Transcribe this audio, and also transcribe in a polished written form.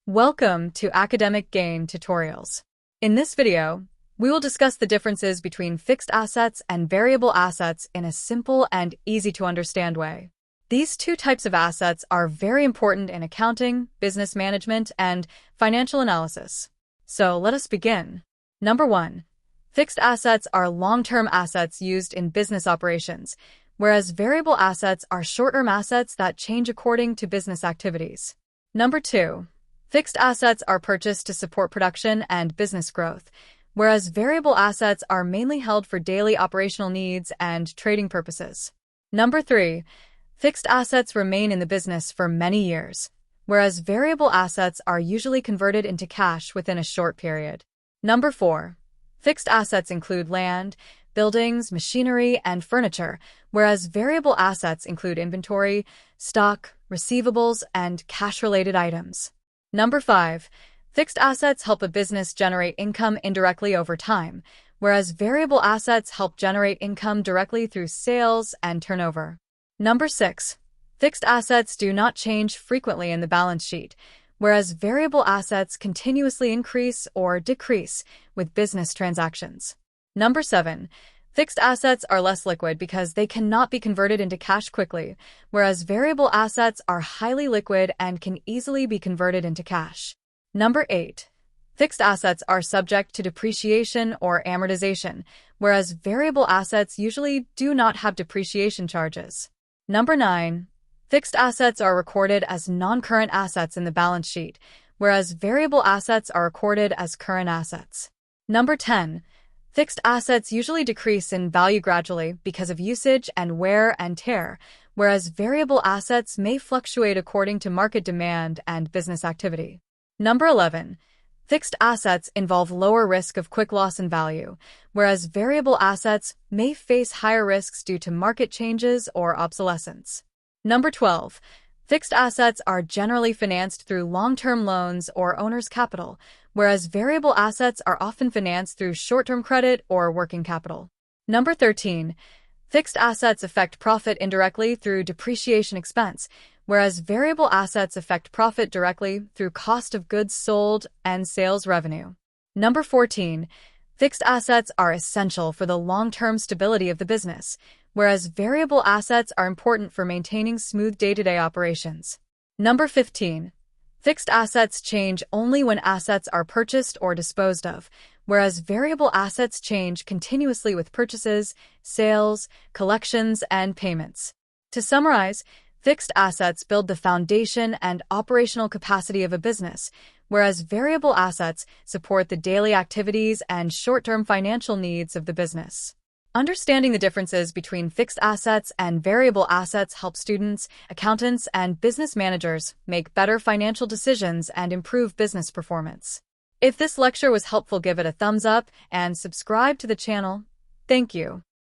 Welcome to Academic Gain Tutorials. In this video, we will discuss the differences between fixed assets and variable assets in a simple and easy-to-understand way. These two types of assets are very important in accounting, business management, and financial analysis. So let us begin. Number 1. Fixed assets are long-term assets used in business operations, whereas variable assets are short-term assets that change according to business activities. Number 2. Fixed assets are purchased to support production and business growth, whereas variable assets are mainly held for daily operational needs and trading purposes. Number 3. Fixed assets remain in the business for many years, whereas variable assets are usually converted into cash within a short period. Number 4. Fixed assets include land, buildings, machinery, and furniture, whereas variable assets include inventory, stock, receivables, and cash-related items. Number 5. Fixed assets help a business generate income indirectly over time, whereas variable assets help generate income directly through sales and turnover. Number 6. Fixed assets do not change frequently in the balance sheet, whereas variable assets continuously increase or decrease with business transactions. Number 7. Fixed assets are less liquid because they cannot be converted into cash quickly, whereas variable assets are highly liquid and can easily be converted into cash. Number 8. Fixed assets are subject to depreciation or amortization, whereas variable assets usually do not have depreciation charges. Number 9. Fixed assets are recorded as non-current assets in the balance sheet, whereas variable assets are recorded as current assets. Number 10. Fixed assets usually decrease in value gradually because of usage and wear and tear, whereas variable assets may fluctuate according to market demand and business activity. Number 11. Fixed assets involve lower risk of quick loss in value, whereas variable assets may face higher risks due to market changes or obsolescence. Number 12. Fixed assets are generally financed through long-term loans or owner's capital, whereas variable assets are often financed through short-term credit or working capital. Number 13. Fixed assets affect profit indirectly through depreciation expense, whereas variable assets affect profit directly through cost of goods sold and sales revenue. Number 14. Fixed assets are essential for the long-term stability of the business, whereas variable assets are important for maintaining smooth day-to-day operations. Number 15. Fixed assets change only when assets are purchased or disposed of, whereas variable assets change continuously with purchases, sales, collections, and payments. To summarize, fixed assets build the foundation and operational capacity of a business, whereas variable assets support the daily activities and short-term financial needs of the business. Understanding the differences between fixed assets and variable assets helps students, accountants, and business managers make better financial decisions and improve business performance. If this lecture was helpful, give it a thumbs up and subscribe to the channel. Thank you.